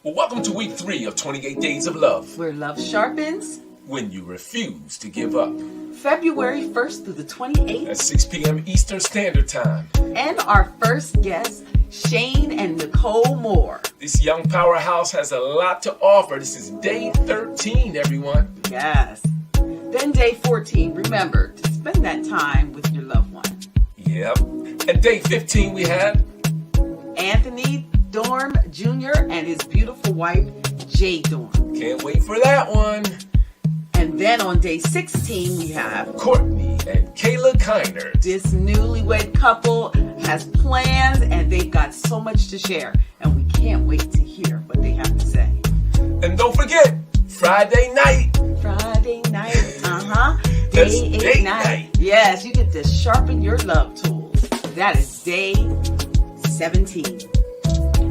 Well, welcome to week 3 of 28 Days of Love. Where love sharpens. When you refuse to give up. February 1st through the 28th. At 6 p.m. Eastern Standard Time. And our first guest, Shane and Nicole Moore. This young powerhouse has a lot to offer. This is day 13, everyone. Yes. Then day 14, remember to spend that time with your loved one. Yep. And day 15 we have Anthony Dorn Jr. and his beautiful wife, Jay Dorn. Can't wait for that one. And then on day 16, we have Courtney and Kayla Kiner. This newlywed couple has plans and they've got so much to share. And we can't wait to hear what they have to say. And don't forget, Friday night. Friday night, That's date night. Yes, you get to sharpen your love tools. That is day 17.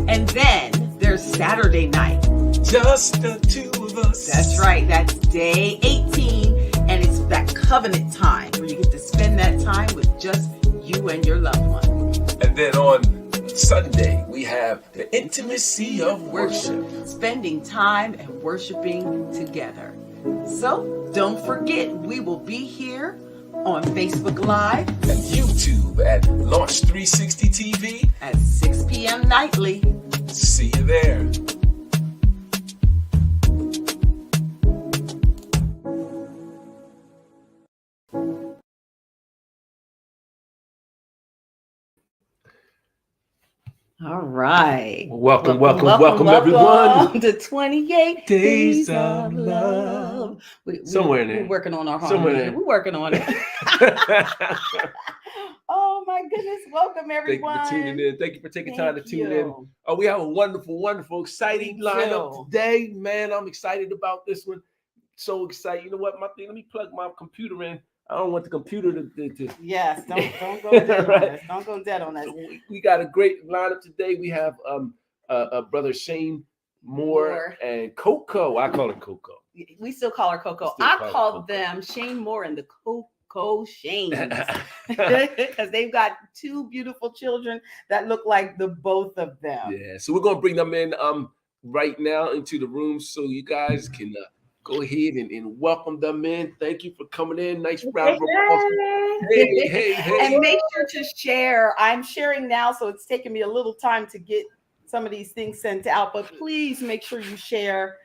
And then there's Saturday night. Just the two of us. That's right. That's day 18. And it's that covenant time where you get to spend that time with just you and your loved one. And then on Sunday, we have the intimacy of worship. Spending time and worshiping together. So don't forget, we will be here on Facebook Live and YouTube at Launch 360 TV at 6 p.m. nightly. See you there. All right. Welcome everyone. To 28 Days of Love. Somewhere in there. We're working on our harmony. We're working on it. Oh my goodness. Welcome everyone. Thank you for tuning in. Thank you for taking time to tune in. Oh, we have a wonderful, exciting lineup today. Man, I'm excited about this one. So excited. You know what? Let me plug my computer in. I don't want the computer to Yes, don't go dead on us. Don't go dead on us. So we got a great lineup today. We have brother Shane Moore and Coco. I call her Coco. We still call her Coco. I called them Shane Moore and the Coco Shanes because they've got two beautiful children that look like the both of them. Yeah, so we're gonna bring them in right now into the room so you guys can go ahead and welcome them in. Thank you for coming in. Nice round of applause. Hey. And make sure to share. I'm sharing now, so it's taking me a little time to get some of these things sent out, but please make sure you share.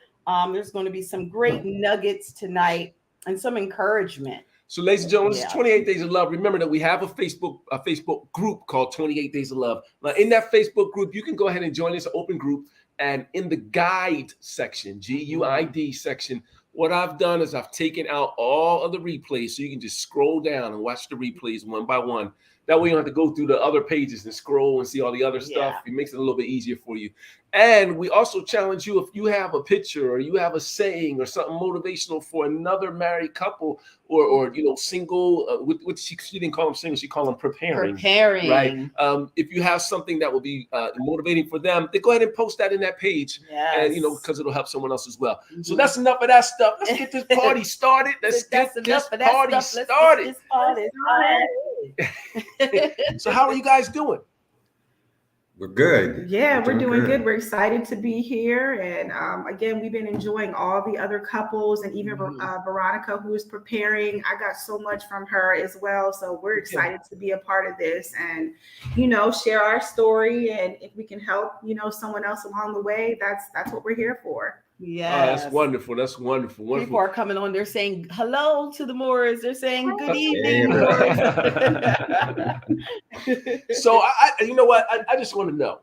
There's going to be some great nuggets tonight and some encouragement. So, ladies and gentlemen, this is 28 Days of Love. Remember that we have a Facebook group called 28 Days of Love. Now, in that Facebook group, you can go ahead and join this open group. And in the guide section, GUID section, what I've done is I've taken out all of the replays so you can just scroll down and watch the replays one by one. That way you don't have to go through the other pages and scroll and see all the other stuff. It makes it a little bit easier for you. And we also challenge you, if you have a picture or you have a saying or something motivational for another married couple or single, she didn't call them single, she called them preparing. Right? If you have something that will be motivating for them, then go ahead and post that in that page. And because it'll help someone else as well. Mm-hmm. So that's enough of that stuff. Let's get this party started. Let's get this party started. So how are you guys doing? We're good. Yeah, we're doing good. We're excited to be here. And again, we've been enjoying all the other couples and even Veronica, who is preparing. I got so much from her as well. So we're excited to be a part of this and, share our story. And if we can help, someone else along the way, that's what we're here for. Yeah, that's wonderful. That's wonderful. People are coming on. They're saying hello to the Moores. They're saying good evening. So you know what? I just want to know.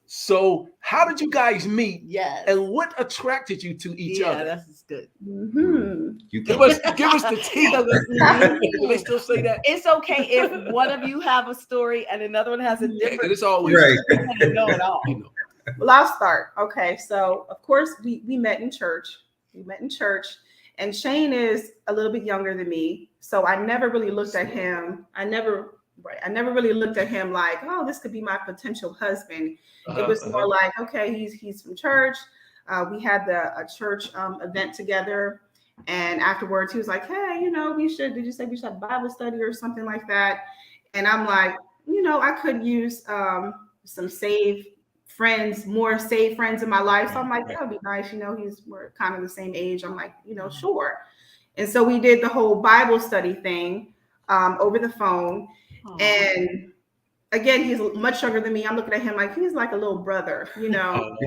So how did you guys meet? Yes. And what attracted you to each other? Yeah, that's good. Mm-hmm. Give us the tea. Do they still say that? It's okay if one of you have a story and another one has a different. It's always right. Know it all. Well, I'll start. Okay, so of course we met in church. And Shane is a little bit younger than me, so I never really looked at him. I never really looked at him like, oh, this could be my potential husband. It was more like, okay, he's from church. We had a church event together, and afterwards he was like, hey, did you say we should have Bible study or something like that? And I'm like, I could use some save friends, more saved friends in my life. So I'm like, that would be nice. We're kind of the same age. I'm like, sure. And so we did the whole Bible study thing over the phone. Aww. And again, he's much younger than me. I'm looking at him like he's like a little brother, little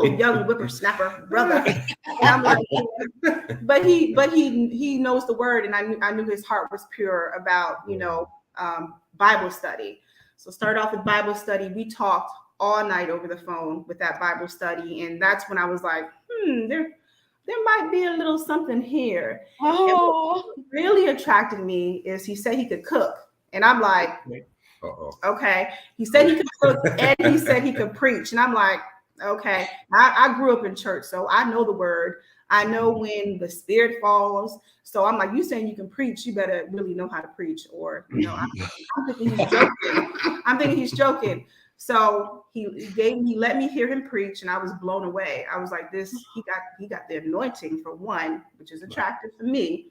young whippersnapper brother. And I'm like, but he knows the word, and I knew his heart was pure about Bible study. So start off with Bible study. We talked all night over the phone with that Bible study, and that's when I was like, there might be a little something here. Oh. And what really attracted me is he said he could cook, and I'm like, okay. He said he could cook, and he said he could preach, and I'm like, okay. I grew up in church, so I know the word. I know when the Spirit falls. So I'm like, you saying you can preach, you better really know how to preach. Or, I'm thinking he's joking. So he let me hear him preach, and I was blown away. I was like, he got the anointing for one, which is attractive for me.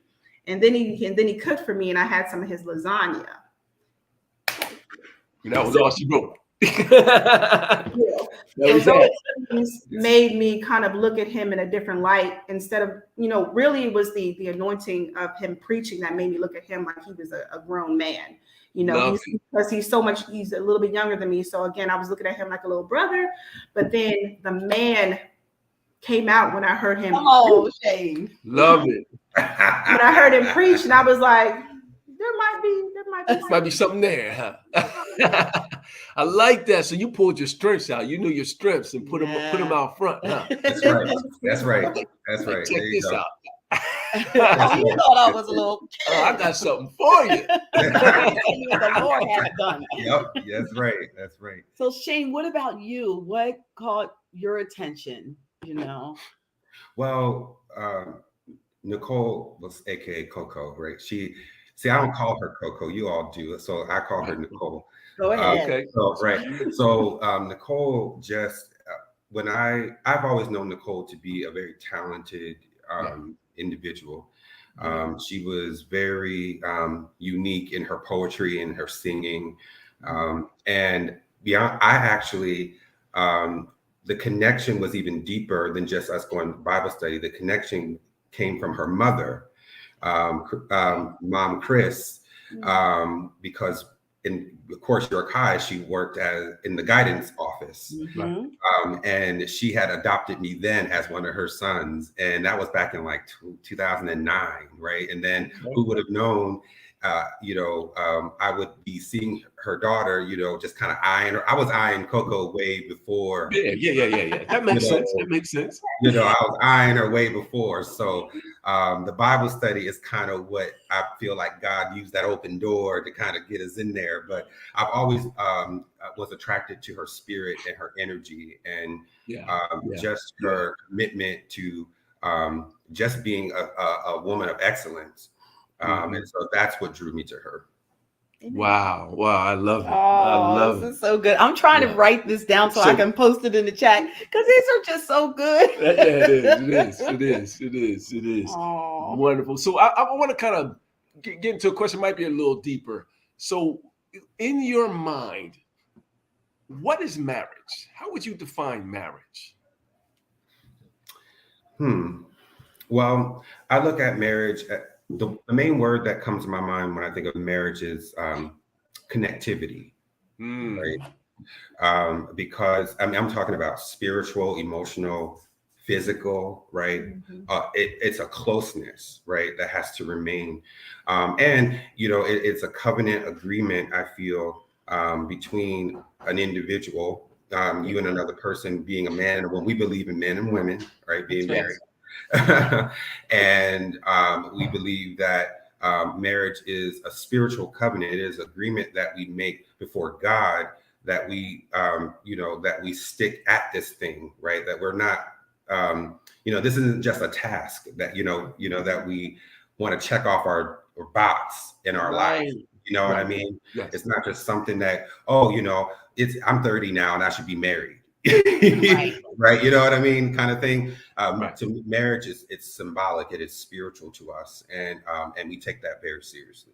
And then he cooked for me, and I had some of his lasagna. That was all she wrote. Made me kind of look at him in a different light instead of, really it was the anointing of him preaching that made me look at him like he was a grown man, because he's a little bit younger than me. So again, I was looking at him like a little brother, but then the man came out when I heard him. Oh, Shane. Love it. When I heard him preach, and I was like, there might be something there, huh? I like that. So you pulled your strengths out. You knew your strengths and put them out front, huh? That's right. Check this out. You thought I was a little kid. I got something for you. The Lord has done. Yep, that's right. So Shane, what about you? What caught your attention? Well, Nicole was AKA Coco, right? I don't call her Coco. You all do. So I call her Nicole. Go ahead. Okay. So, right. So Nicole just, I've always known Nicole to be a very talented individual. She was very unique in her poetry and her singing. And beyond, the connection was even deeper than just us going to Bible study. The connection came from her mother, Mom Chris, because of course, York High, she worked in the guidance office. Mm-hmm. And she had adopted me then as one of her sons. And that was back in like 2009, right? And then who would have known, I would be seeing her daughter, just kind of eyeing her. I was eyeing Coco way before. Yeah. That makes sense. That makes sense. I was eyeing her way before. So the Bible study is kind of what I feel like God used that open door to kind of get us in there. But I've always was attracted to her spirit and her energy and just her commitment to just being a woman of excellence. And so that's what drew me to her. Wow. I love it. Oh, I love this is so good. I'm trying to write this down so I can post it in the chat because these are just so good. It is. Aww. Wonderful. So I want to kind of get into a question, might be a little deeper. So in your mind, what is marriage? How would you define marriage? Well, I look at marriage. The main word that comes to my mind when I think of marriage is connectivity, right? Because I'm talking about spiritual, emotional, physical, right? It's a closeness, right? That has to remain. And, it's a covenant agreement, I feel, between an individual, you and another person being a man and a woman. We believe in men and women, right? Being married. And we believe that marriage is a spiritual covenant. It is agreement that we make before God, that we, that we stick at this thing, right? That we're not, this isn't just a task that, that we want to check off our box in our life. You know what I mean? Yes. It's not just something that, I'm 30 now and I should be married. Right. You know what I mean? Kind of thing. To me, marriage it's symbolic. It is spiritual to us. And we take that very seriously.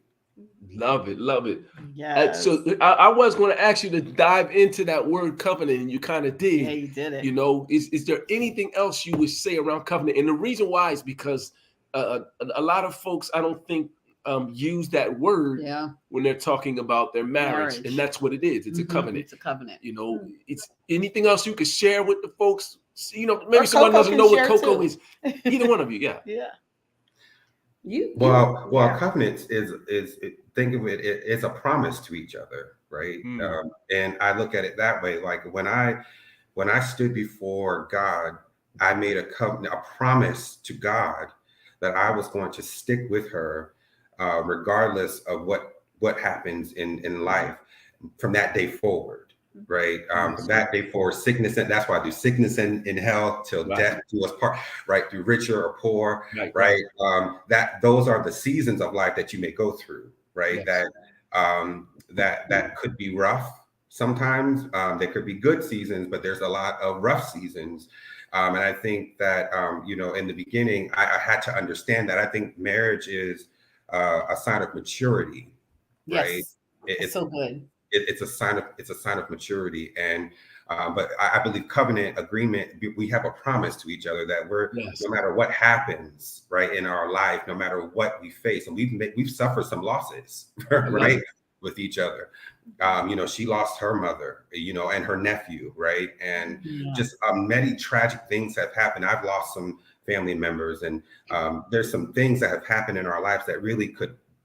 Love it, love it. Yes. So I was going to ask you to dive into that word covenant, and you kind of did. Yeah, you did it. You know, is there anything else you would say around covenant? And the reason why is because a lot of folks, I don't think, use that word when they're talking about their marriage, and that's what it is. It's a covenant. It's a covenant. You know, it's anything else you could share with the folks. You know, maybe Or someone Coco doesn't can know what share Coco too. is. Either one of you, yeah. Yeah. Well, covenants is think of it, it's a promise to each other, right? And I look at it that way. Like when I stood before God, I made a covenant, a promise to God that I was going to stick with her, regardless of what happens in life from that day forward. Right. From that day forward, sickness, and that's why I do sickness and in health till death do us part, right? Through richer or poor, right? That those are the seasons of life that you may go through, right? That could be rough sometimes. There could be good seasons, but there's a lot of rough seasons. And I think that you know, in the beginning, I had to understand that. I think marriage is a sign of maturity, right? It's so good. It's a sign of maturity, and but I believe covenant agreement, we have a promise to each other that we're no matter what happens, right, in our life, no matter what we face, and we've suffered some losses, right, with each other. You know, she lost her mother, you know, and her nephew, right, and just many tragic things have happened. I've lost some family members, and there's some things that have happened in our lives that really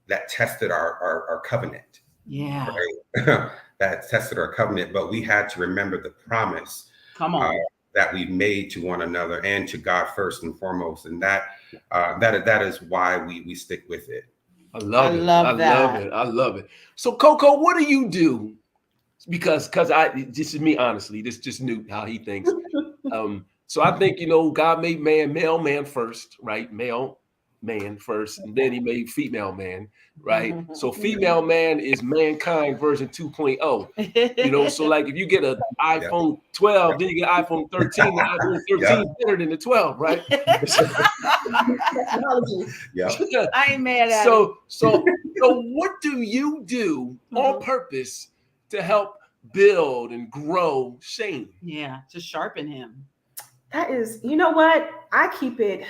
that tested our covenant. Yeah. Right? That tested our covenant, but we had to remember the promise that we made to one another and to God first and foremost. And that is why we stick with it. I love it. So Coco, what do you do? Because this is me, honestly, this just new how he thinks. So I think, you know, God made male man first, right? Male man first, and then he made female man, right? So female man is mankind version 2.0. You know, so like if you get an iPhone 12, then you get iPhone 13, the iPhone 13 is better than the 12, right? I ain't mad at it. So what do you do on purpose to help build and grow Shane? Yeah, to sharpen him. That is, you know what? I keep it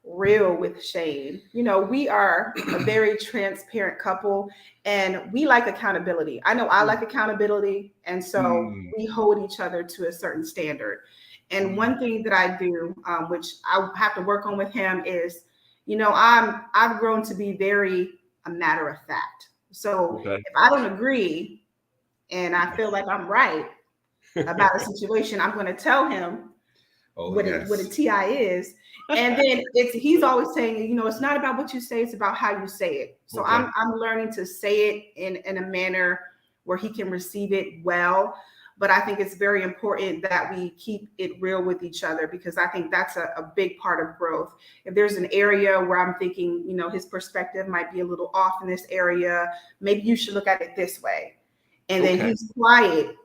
real with Shane. You know, we are a very transparent couple, and we like accountability. I know I like accountability, and so we hold each other to a certain standard. And one thing that I do, which I have to work on with him, is, you know, I've grown to be very a matter of fact. So if I don't agree and I feel like I'm right about a situation, I'm going to tell him what a TI is. And then he's always saying, you know, it's not about what you say, it's about how you say it. So I'm learning to say it in a manner where he can receive it well. But I think it's very important that we keep it real with each other, because I think that's a big part of growth. If there's an area where I'm thinking, you know, his perspective might be a little off in this area, maybe you should look at it this way. And then he's quiet.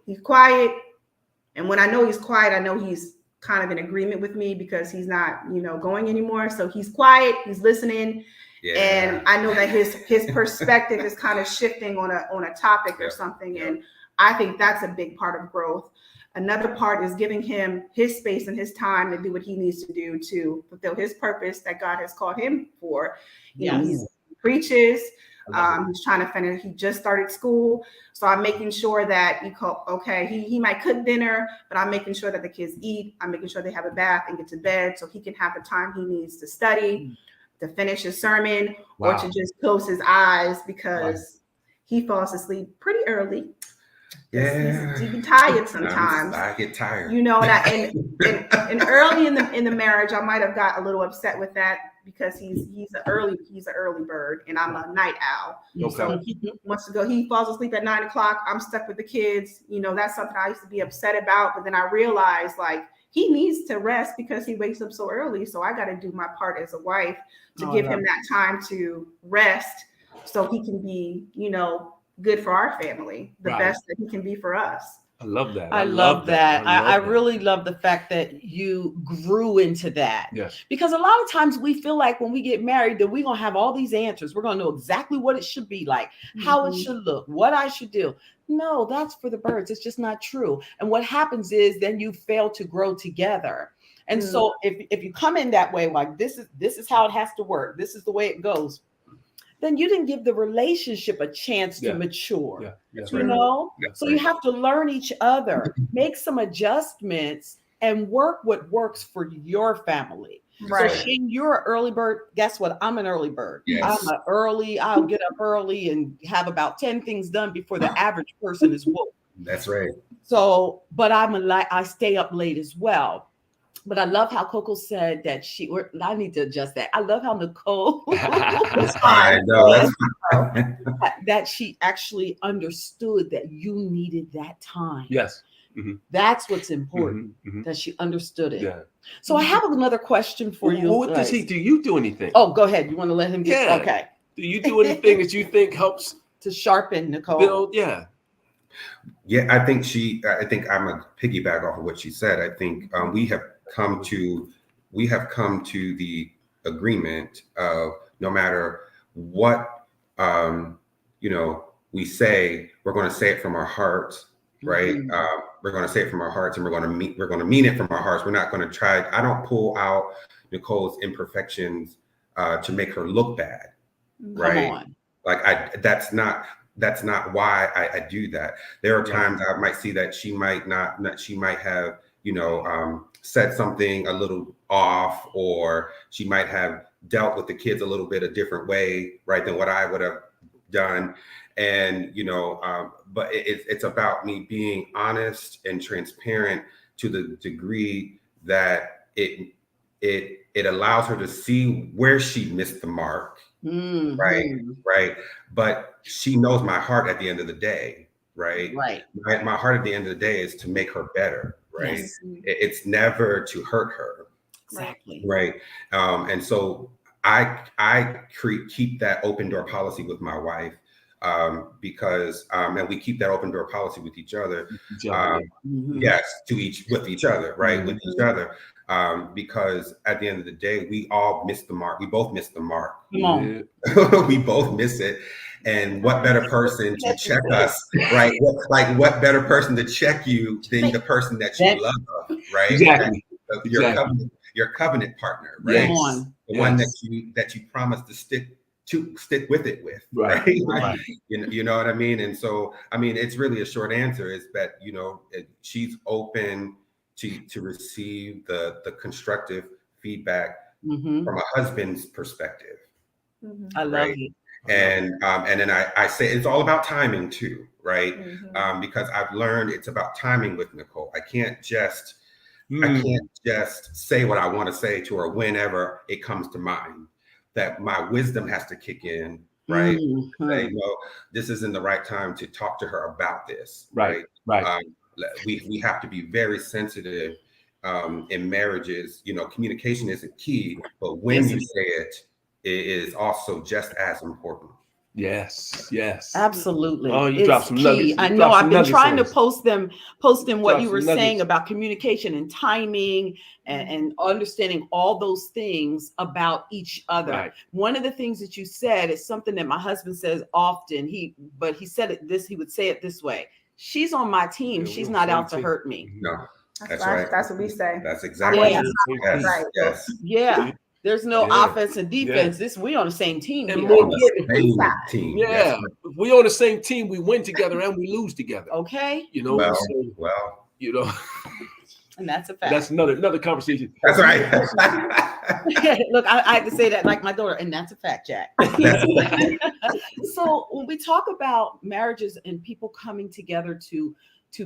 And when I know he's quiet, I know he's kind of in agreement with me, because he's not, you know, going anymore. So he's quiet, he's listening. Yeah. And I know that his perspective is kind of shifting on a topic or something. Yeah. And I think that's a big part of growth. Another part is giving him his space and his time to do what he needs to do to fulfill his purpose that God has called him for. You know, he preaches. He's trying to finish. He just started school, so I'm making sure that he might cook dinner, but I'm making sure that the kids eat. I'm making sure they have a bath and get to bed, so he can have the time he needs to study, to finish his sermon, or to just close his eyes, because he falls asleep pretty early. Yeah, he's even tired sometimes. I get tired, you know. And early in the marriage, I might have got a little upset with that, because he's an early bird and I'm a night owl. Okay. So he wants to go. He falls asleep at 9 o'clock. I'm stuck with the kids. You know, that's something I used to be upset about. But then I realized, like, he needs to rest because he wakes up so early. So I got to do my part as a wife to give him that time to rest, so he can be, you know, good for our family, the best that he can be for us. I love that. I love that. I love that. really love the fact that you grew into that. Yes. Because a lot of times we feel like when we get married that we're going to have all these answers. We're going to know exactly what it should be like, how it should look, what I should do. No, that's for the birds. It's just not true. And what happens is then you fail to grow together. And so if you come in that way, like this is how it has to work, this is the way it goes, then you didn't give the relationship a chance to mature. Yeah. That's You right. know, That's so right. you have to learn each other, make some adjustments, and work what works for your family. Right. So Shane, you're an early bird. Guess what? I'm an early bird. Yes. I'll get up early and have about 10 things done before the average person is woke. That's right. So, but I stay up late as well. But I love how Coco said that I need to adjust that. I love how Nicole I know. That's fine. that she actually understood that you needed that time. Yes. That's what's important, Mhm. that she understood it. Yeah. So I have another question for you. What does he do? You do anything? Oh, go ahead. You want to let him get Yeah. okay. Do you do anything that you think helps To sharpen Nicole. build? Yeah. Yeah, I think I'm a piggyback off of what she said. I think we have come to the agreement of no matter what we say, we're going to say it from our hearts, right? We're going to say it from our hearts, and we're going to mean it from our hearts. We're not going to try. I don't pull out Nicole's imperfections to make her look bad, right? Come on. Like that's not why I do that. There are times I might see that she might have, said something a little off, or she might have dealt with the kids a little bit a different way, right, than what I would have done. And, but it's about me being honest and transparent to the degree that it allows her to see where she missed the mark. Right. But she knows my heart at the end of the day, right? My heart at the end of the day is to make her better, right? Yes. It's never to hurt her. Exactly. Right. And so I keep that open door policy with my wife, because and we keep that open door policy with each other. Yes, with each other, right? With each other. Because at the end of the day, we all miss the mark. We both miss the mark. Come on. We both miss it. And what better person to check us, right? What better person to check you than the person that you love, right? Exactly. Your covenant partner, right? Yes. The one that you promised to stick with it with, right? You know what I mean? And so, I mean, it's really a short answer is that, she's open to receive the constructive feedback from a husband's perspective. I love it. And then I say it's all about timing too, right? Because I've learned it's about timing with Nicole. I can't just say what I want to say to her whenever it comes to mind. That my wisdom has to kick in, right? Say, no, this isn't the right time to talk to her about this, right? We have to be very sensitive in marriages. Communication isn't key, but when you say it is also just as important. Yes. Absolutely. Oh, you It's dropped some key. nuggets. I know. I've been trying to post in what you were some saying nuggets. about communication and timing and understanding all those things about each other. Right. One of the things that you said is something that my husband says often. He would say it this way. She's on my team. Yeah, She's we're not on out the to team. hurt me. No, That's right. That's what we say. that's exactly Yeah. yes, Right. yes. Yeah. There's no Yeah. offense and defense. We on the same team. And here. more On the same team. Yeah, Yes. if we on the same team, we win together and we lose together. Okay. Well, So, And that's a fact. that's another conversation. that's right. Look, I have to say that like my daughter, and that's a fact, Jack. So when we talk about marriages and people coming together to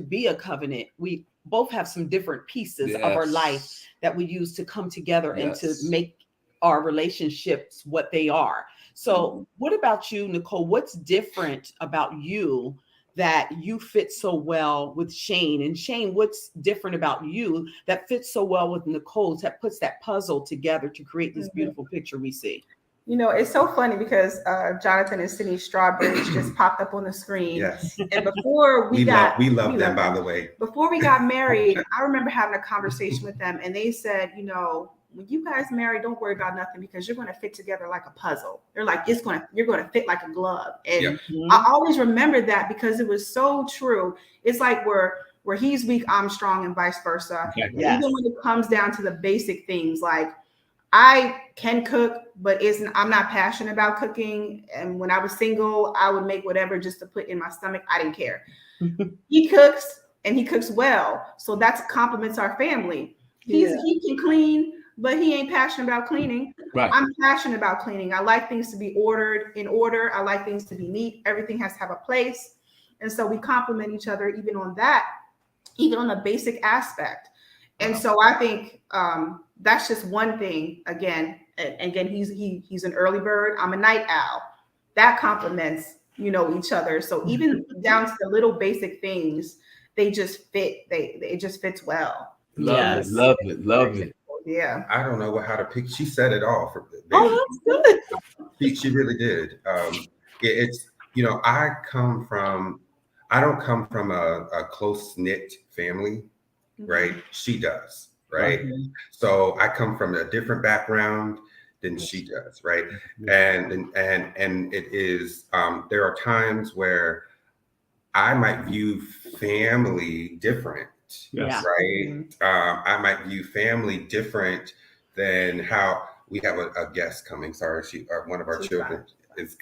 be a covenant, we both have some different pieces of our life that we use to come together and to make our relationships what they are. So what about you, Nicole? What's different about you that you fit so well with Shane? And Shane, what's different about you that fits so well with Nicole, that puts that puzzle together to create this beautiful picture we see? You know, it's so funny because Jonathan and Sydney Strawbridge just popped up on the screen. Yes. And before We love them, by the way. Before we got married, I remember having a conversation with them, and they said, you know, when you guys marry, don't worry about nothing because you're going to fit together like a puzzle. They're like, you're going to fit like a glove. And I always remember that because it was so true. It's like where he's weak, I'm strong, and vice versa. Exactly. Yes. Even when it comes down to the basic things, like I can cook, but I'm not passionate about cooking. And when I was single, I would make whatever just to put in my stomach. I didn't care. He cooks, and he cooks well. So that's complements our family. He can clean, but he ain't passionate about cleaning. Right. I'm passionate about cleaning. I like things to be in order. I like things to be neat. Everything has to have a place. And so we complement each other even on that, even on the basic aspect. And so I think that's just one thing. Again, he's an early bird. I'm a night owl. That complements, you know, each other. So even down to the little basic things, they just fit. It just fits well. Love it. Yeah. I don't know how to pick. She said it all. Oh, that's good. She really did. It's, you know, I don't come from a close knit family, right? She does, right? So I come from a different background than she does, right? And it is, there are times where I might view family different. Yes. Right. I might view family different than how we have a guest coming. Sorry, one of our children is.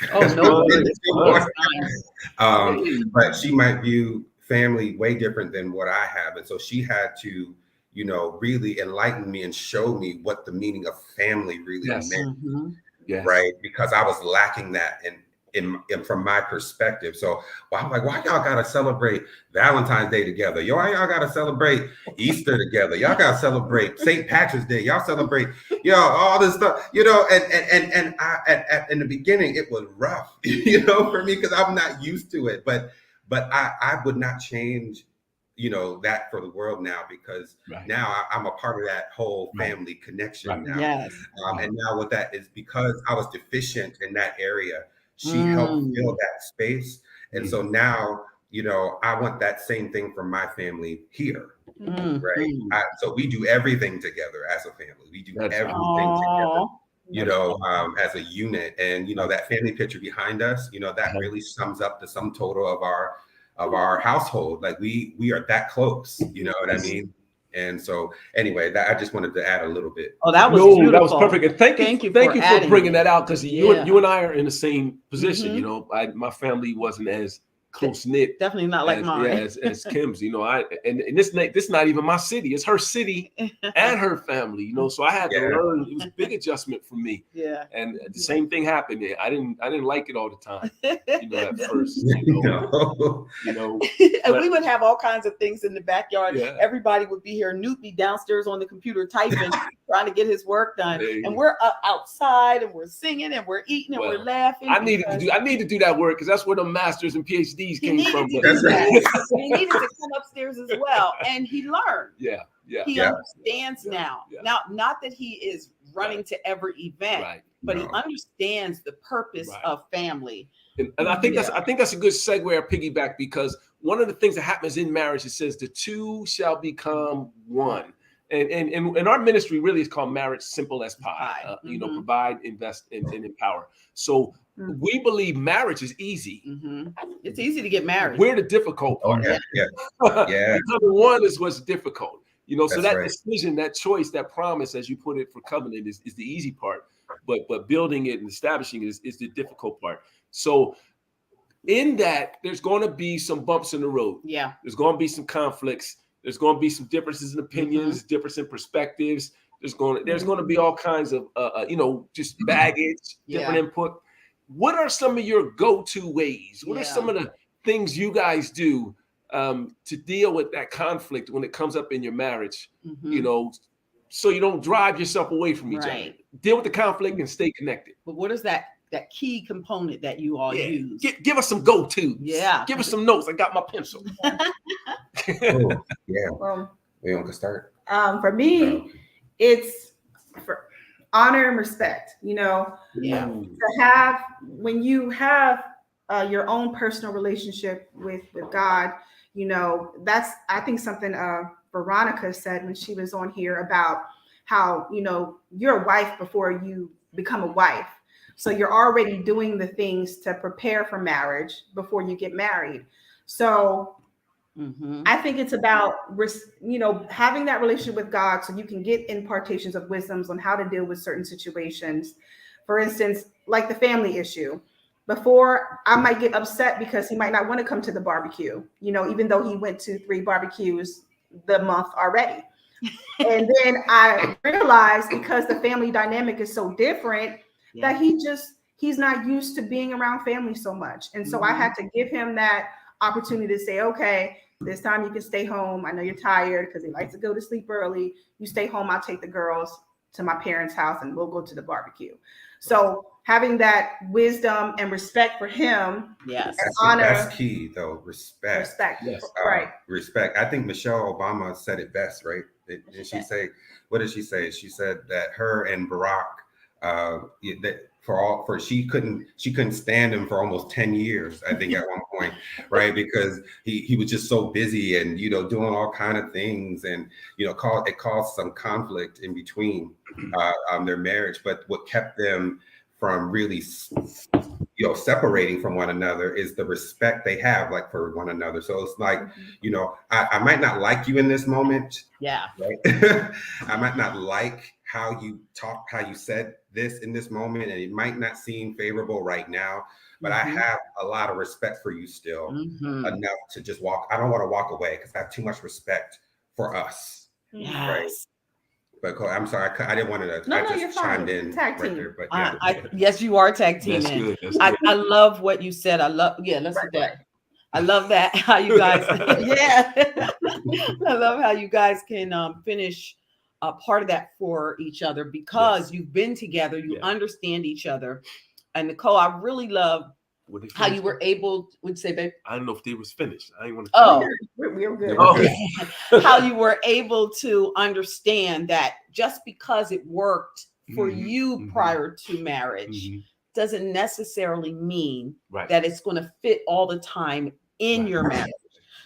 But she might view family way different than what I have, and so she had to, you know, really enlighten me and show me what the meaning of family really meant. Yes. Right, because I was lacking that in from my perspective. So I'm like, why y'all gotta celebrate Valentine's Day together? Why y'all gotta celebrate Easter together? Y'all gotta celebrate St. Patrick's Day. Y'all celebrate, you know, all this stuff, you know, and I in the beginning it was rough, you know, for me because I'm not used to it. But I would not change, you know, that for the world now, because now I'm a part of that whole family connection now. Yes. And now what that is, because I was deficient in that area, she helped fill that space. And so now, you know, I want that same thing from my family here, right? So we do everything together as a family. We do everything together, you know, as a unit. And, you know, that family picture behind us, you know, that really sums up the sum total of our household. Like we are that close, you know what I mean? And so anyway, I just wanted to add a little bit. Oh, that was beautiful. That was perfect. And thank you for bringing that out, because you and I are in the same position. You know, my family wasn't as close knit. Definitely not like mine. As Kim's. You know, and this not even my city. It's her city and her family. You know, so I had to learn. It was a big adjustment for me. Yeah. And the same thing happened. I didn't like it all the time. You know, at first. You know. And we would have all kinds of things in the backyard. Yeah. Everybody would be here. Newt be downstairs on the computer typing, trying to get his work done. And we're outside and we're singing and we're eating and we're laughing. I need to do that work, because that's where the masters and PhDs came from. He needed to come upstairs as well, and he learned. He understands now. Now, not that he is running to every event, but he understands the purpose of family. And I think that's a good segue or piggyback, because one of the things that happens in marriage, it says the two shall become one. And our ministry really is called Marriage Simple as Pie. You know, provide, invest, and empower. So we believe marriage is easy. It's easy to get married. We're the difficult part. Becoming one is what's difficult. You know, so that decision, that choice, that promise, as you put it, for covenant is the easy part. But building it and establishing it is the difficult part. So in that, there's going to be some bumps in the road. Yeah. There's going to be some conflicts. There's going to be some differences in opinions, difference in perspectives. There's going to be all kinds of, you know, just baggage, different input. What are some of your go-to ways? What are some of the things you guys do to deal with that conflict when it comes up in your marriage? You know, so you don't drive yourself away from each other. Deal with the conflict and stay connected. But what is that key component that you all use? Give us some go-tos. Give us some notes. I got my pencil. Well, we want to start. For me, it's honor and respect, you know, Yeah. to have, when you have your own personal relationship with God, you know, that's, I think something Veronica said when she was on here about how, you know, you're a wife before you become a wife. So you're already doing the things to prepare for marriage before you get married. So I think it's about, you know, having that relationship with God so you can get impartations of wisdoms on how to deal with certain situations. For instance, like the family issue. Before, I might get upset because he might not want to come to the barbecue, you know, even though he went to 3 barbecues the month already. And then I realized, because the family dynamic is so different, that he's not used to being around family so much. And so I had to give him that opportunity to say, okay, this time you can stay home. I know you're tired because he likes to go to sleep early. You stay home. I'll take the girls to my parents' house and we'll go to the barbecue. So having that wisdom and respect for him. Yes. Honor. That's key though. Respect. Respect. Yes. Right. Respect. I think Michelle Obama said it best, right? Did she say, what did she say? She said that her and Barack, that she couldn't stand him for almost 10 years, I think, at one point, right? Because he was just so busy and, you know, doing all kind of things, and, you know, it caused some conflict in between their marriage. But what kept them from really, you know, separating from one another is the respect they have, like, for one another. So it's like, you know, I might not like you in this moment. Yeah. Right. I might not like how you talk, how you said this in this moment, and it might not seem favorable right now, but I have a lot of respect for you still, enough to just walk. I don't want to walk away because I have too much respect for us. Yes. Right. But I'm sorry, I didn't want to. No, I just you're chimed fine. in Tag right team. there. But yeah. Yes, you are tag That's teaming. good. That's I good. love what you said. I love that. I love that, how you guys, I love how you guys can finish part of that for each other, because you've been together, you understand each other. And Nicole, I really love how you were able, would you say, babe? I don't know if they was finished. I didn't want to. Oh, we're good. okay. How you were able to understand that just because it worked for you prior to marriage doesn't necessarily mean that it's going to fit all the time in your marriage.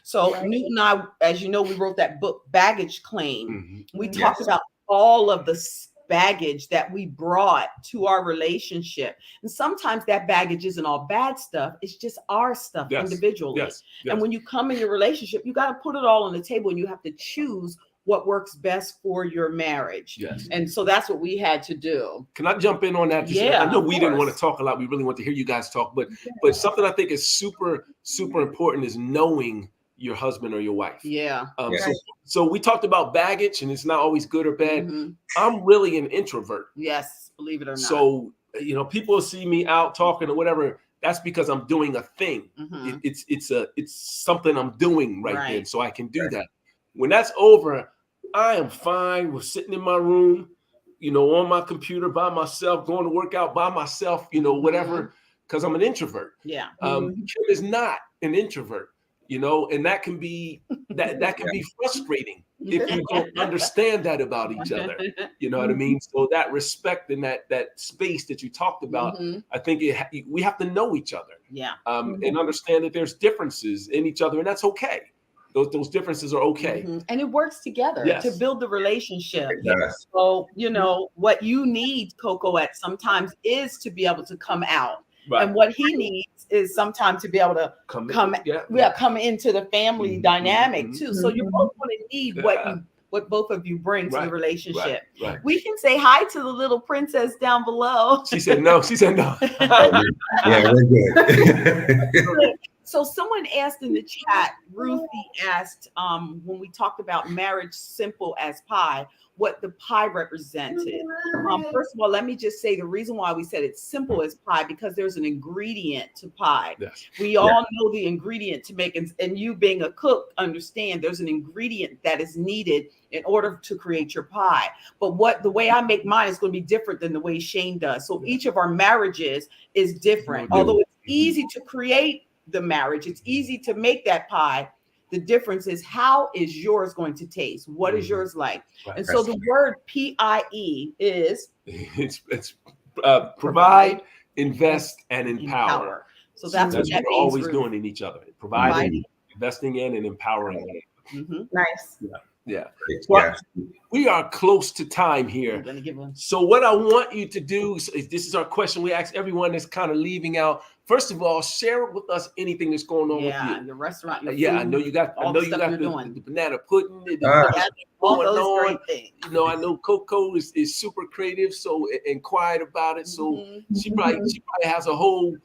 So Newt and I, as you know, we wrote that book, Baggage Claim. We talked about all of the baggage that we brought to our relationship. And sometimes that baggage isn't all bad stuff. It's just our stuff individually. And when you come in your relationship, you got to put it all on the table, and you have to choose what works best for your marriage. And so that's what we had to do. Can I jump in on that? I know we didn't want to talk a lot. We really want to hear you guys talk, but something I think is super, super important is knowing your husband or your wife. So we talked about baggage, and it's not always good or bad. I'm really an introvert. Yes, believe it or not. So, you know, people see me out talking or whatever. That's because I'm doing a thing. It's something I'm doing right then, so I can do that. When that's over, I am fine with sitting in my room, you know, on my computer by myself, going to work out by myself, you know, whatever, because I'm an introvert. Kim is not an introvert, you know, and that can be that can be frustrating if you don't understand that about each other. You know what I mean? So that respect and that space that you talked about, I think we have to know each other. And understand that there's differences in each other, and that's okay. Those differences are okay. And it works together to build the relationship. So, you know, what you need, Coco, at sometimes is to be able to come out. And what he needs is sometimes to be able to come into the family dynamic too. So you're both going to need what both of you bring to the relationship. We can say hi to the little princess down below. She said no. Yeah, we're good. So someone asked in the chat, Ruthie asked, when we talked about marriage simple as pie, what the pie represented. First of all, let me just say the reason why we said it's simple as pie, because there's an ingredient to pie. We all know the ingredient to make it, and you being a cook understand there's an ingredient that is needed in order to create your pie. But the way I make mine is going to be different than the way Shane does. So each of our marriages is different. Although it's easy to create the marriage, it's easy to make that pie. The difference is, how is yours going to taste? What is yours like? Right. And so the word PIE is It's provide, invest, and empower. So that's what That's that what we're means. always Ruth. doing in each other. Providing, Providing. investing in, and empowering. Mhm. Nice. Yeah. Yeah. Well, we are close to time here. I'm gonna give one. So what I want you to do, this is our question we ask everyone that's kind of leaving out. First of all, share with us anything that's going on with you. Your restaurant, your Yeah, I food, know you got. I all know the you stuff got you're the doing. banana pudding. all going those on. great things. You know, I know Coco is super creative, so and quiet about it. So Mhm. she probably has a whole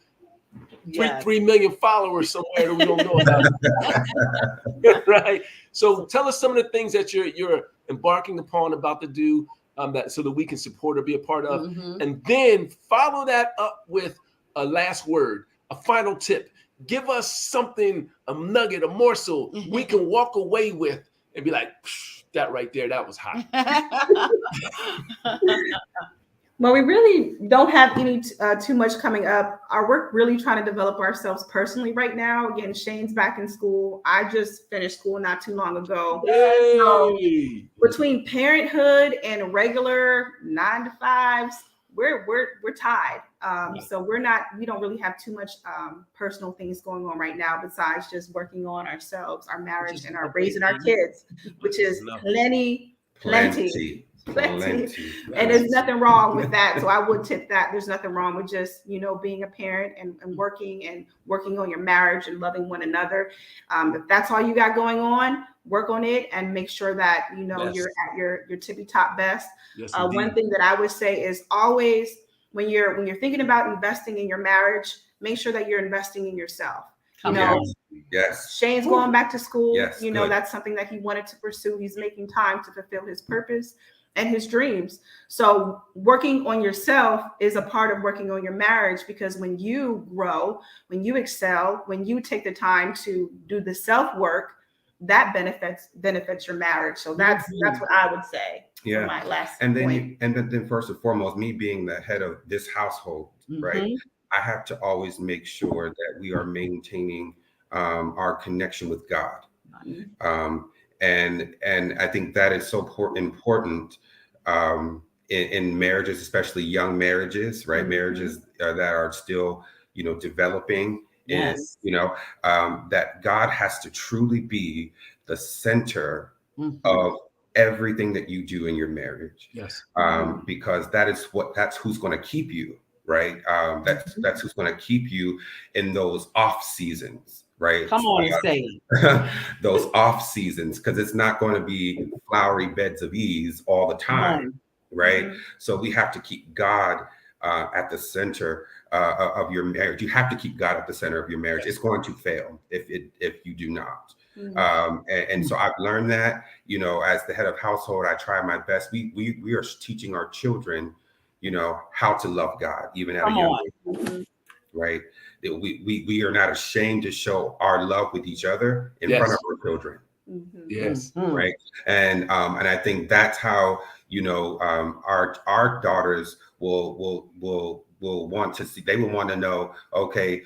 Yes. 3 million followers somewhere that we don't know about. Right. So tell us some of the things that you're embarking upon about to do, that so that we can support or be a part of, Mhm. and then follow that up with a last word, a final tip. Give us something, a nugget, a morsel we can walk away with and be like, that right there, that was hot. Well, we really don't have any too much coming up. We're really trying to develop ourselves personally right now. Again, Shane's back in school. I just finished school not too long ago. So Yay! between parenthood and regular 9 to 5s, we're tied. So we don't really have too much personal things going on right now besides just working on ourselves, our marriage, and our raising our kids, which is plenty. And there's nothing wrong with that. So I would tip that. There's nothing wrong with just, being a parent and working on your marriage and loving one another. If that's all you got going on, work on it and make sure that, Yes. you're at your tippy top best. Yes, One thing that I would say is always when you're thinking about investing in your marriage, make sure that you're investing in yourself. Yes. Shane's going back to school. Yes, good. That's something that he wanted to pursue. He's making time to fulfill his purpose and his dreams. So working on yourself is a part of working on your marriage, because when you grow, when you excel, when you take the time to do the self-work, that benefits your marriage. So that's what I would say. Yeah. For my last And point. then first and foremost, me being the head of this household, right? I have to always make sure that we are maintaining our connection with God. And I think that is so important in marriages, especially young marriages, right? Marriages that are still, developing. Yes. And, that God has to truly be the center of everything that you do in your marriage. Yes. Because that's who's going to keep you, right? That's who's going to keep you in those off seasons. Right. Come on and say it. Those off seasons, because it's not going to be flowery beds of ease all the time. Right. So we have to keep God at the center of your marriage. You have to keep God at the center of your marriage. It's going to fail if you do not. And so I've learned that, as the head of household, I try my best. We are teaching our children, how to love God, even at a young age. Right. We are not ashamed to show our love with each other in front of our children. Yes. Right. And I think that's how, our daughters will want to see, they will want to know, okay,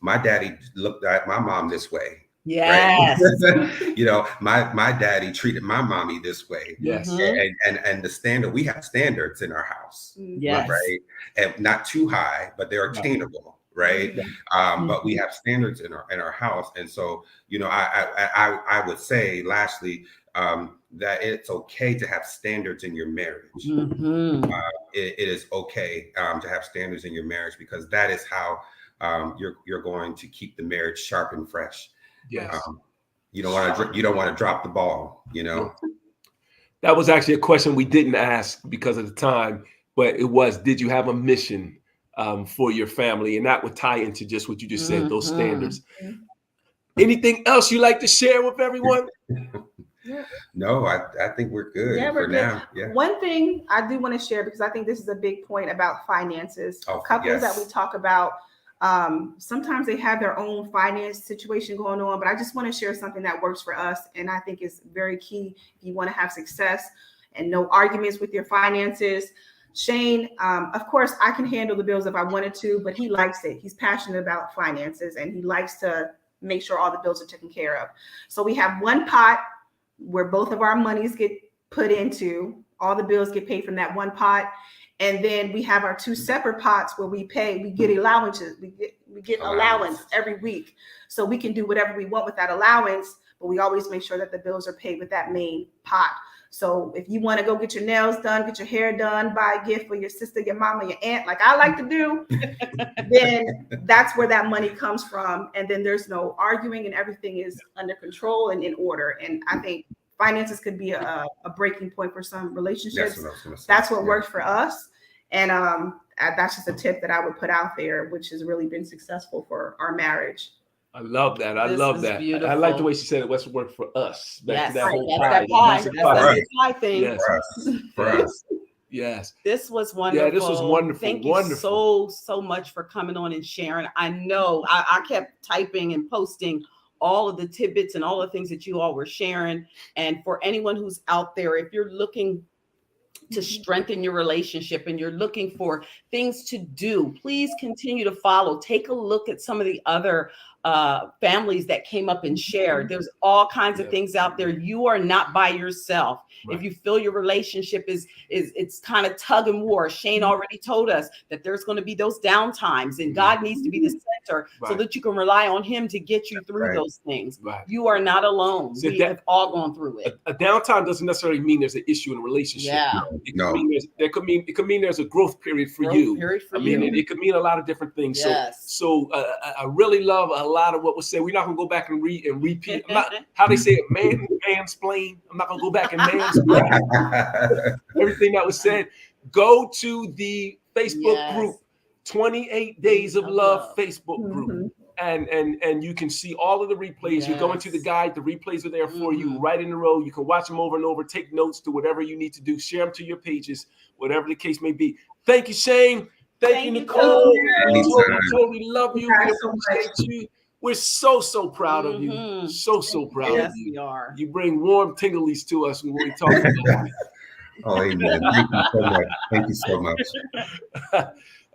my daddy looked at my mom this way. Yes. Right? My daddy treated my mommy this way. Yes. And the standard, we have standards in our house. Yes. Right. And not too high, but they're attainable. Right. But we have standards in our house. And so, I would say lastly, that it's okay to have standards in your marriage. It is okay to have standards in your marriage, because that is how you're going to keep the marriage sharp and fresh. Yes. You don't want to drop the ball, That was actually a question we didn't ask because of the time, but it was, did you have a mission for your family? And that would tie into just what you just said, those standards. Anything else you like to share with everyone? No, I think we're good for now. Yeah. One thing I do want to share, because I think this is a big point about finances. Couples that we talk about, sometimes they have their own finance situation going on, but I just want to share something that works for us. And I think is very key if you want to have success and no arguments with your finances. Shane, of course, I can handle the bills if I wanted to, but he likes it. He's passionate about finances and he likes to make sure all the bills are taken care of. So we have one pot where both of our monies get put into, all the bills get paid from that one pot. And then we have our two separate pots where we get allowances. We get allowance every week. So we can do whatever we want with that allowance, but we always make sure that the bills are paid with that main pot. So if you want to go get your nails done, get your hair done, buy a gift for your sister, your mama, your aunt, like I like to do, then that's where that money comes from. And then there's no arguing and everything is under control and in order. And I think finances could be a breaking point for some relationships. That's what worked for us. And that's just a tip that I would put out there, which has really been successful for our marriage. I love that. I This love is that. beautiful. I like the way she said it. What's work for us? Back to Yes, that whole that's pie. that pie. Piece of That's pie. that pie thing. Yes. For us. Yes. This was wonderful. Yeah, this was wonderful. Thank Wonderful. you so much for coming on and sharing. I know I kept typing and posting all of the tidbits and all the things that you all were sharing. And for anyone who's out there, if you're looking to strengthen your relationship and you're looking for things to do, please continue to follow. Take a look at some of the other families that came up and shared. There's all kinds of things out there. You are not by yourself. Right. If you feel your relationship is it's kind of tug and war, Shane already told us that there's going to be those down times, and God needs to be the center so Right. that you can rely on Him to get you through Right. those things. Right. You are not alone. So We that- have all gone through it. A downtime doesn't necessarily mean there's an issue in a relationship. Yeah. No. It could mean there's a growth period for Growth you. period for I mean, you. it could mean a lot of different things. Yes. So I really love a lot of what was said. We're not gonna go back and repeat. I'm not, how they say it, mansplain. I'm not gonna go back and mansplain everything that was said. Go to the Facebook Yes. group, 28 Days of Love Love. Facebook group. Mhm. And you can see all of the replays. You go into the Yes. guide, the replays are there for you Mhm. right in a row. You can watch them over and over, take notes, do whatever you need to do, share them to your pages, whatever the case may be. Thank you, Shane. Thank you, you, Nicole. Anytime. Totally love you. Thank We you so much. appreciate you. We're so proud of you. Mhm. So proud Yes, of you. we are. You bring warm tinglies to us when we talk about Oh, amen. Thank you so much. Thank you so much. it.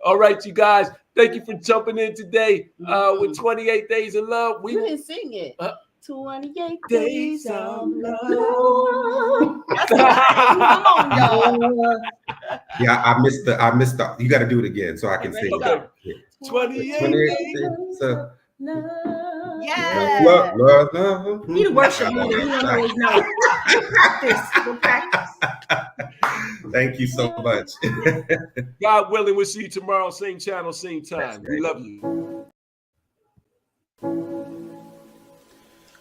All right, you guys. Thank you for jumping in today with 28 Days of Love. You didn't sing it. 28 Days days of of Love. love. That's right. Come on, y'all. Yeah, I missed the you got to do it again so I can Okay, sing. ready, Yeah. 28 days of Yes. love. We need to worship more than we don't always know. Practice. We'll practice. Thank you so much. God willing, we'll see you tomorrow, same channel, same time. We love you.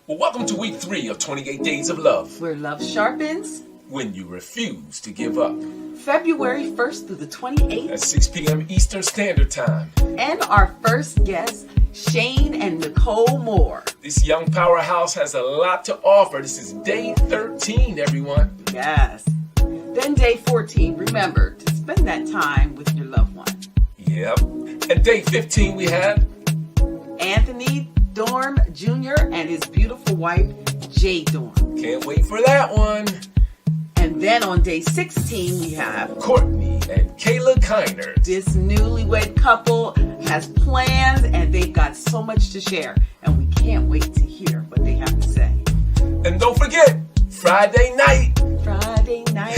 Well, welcome to week 3 of 28 Days of Love. Where love sharpens, When you refuse to give up. February 1st through the 28th. At 6 p.m. Eastern Standard Time. And our first guest, Shane and Nicole Moore. This young powerhouse has a lot to offer. This is day 13, everyone. Yes. Then day 14, remember to spend that time with your loved one. Yep. And day 15, we have Anthony Dorm Jr. and his beautiful wife, Jay Dorm. Can't wait for that one. And then on day 16, we have Courtney and Kayla Kiner. this newlywed couple has plans and they've got so much to share. And we can't wait to hear what they have to say. And don't forget, Friday night. Friday night,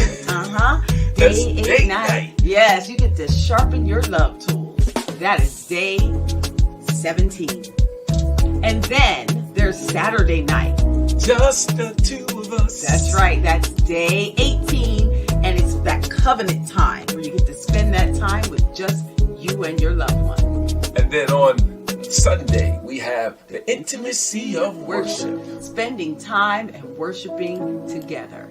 That's Day date 8 night. Yes, you get to sharpen your love tools. That is day 17. And then there's Saturday night. Just the two of us. That's right. That's day 18. And it's that covenant time where you get to spend that time with just you and your loved one. And then on Sunday, we have the intimacy of worship. Spending time and worshiping together.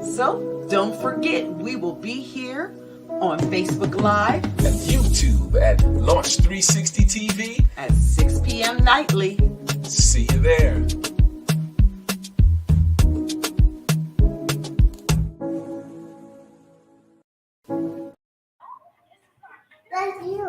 So don't forget, we will be here on Facebook Live And YouTube at Launch 360 TV. at 6 p.m. nightly. See you there.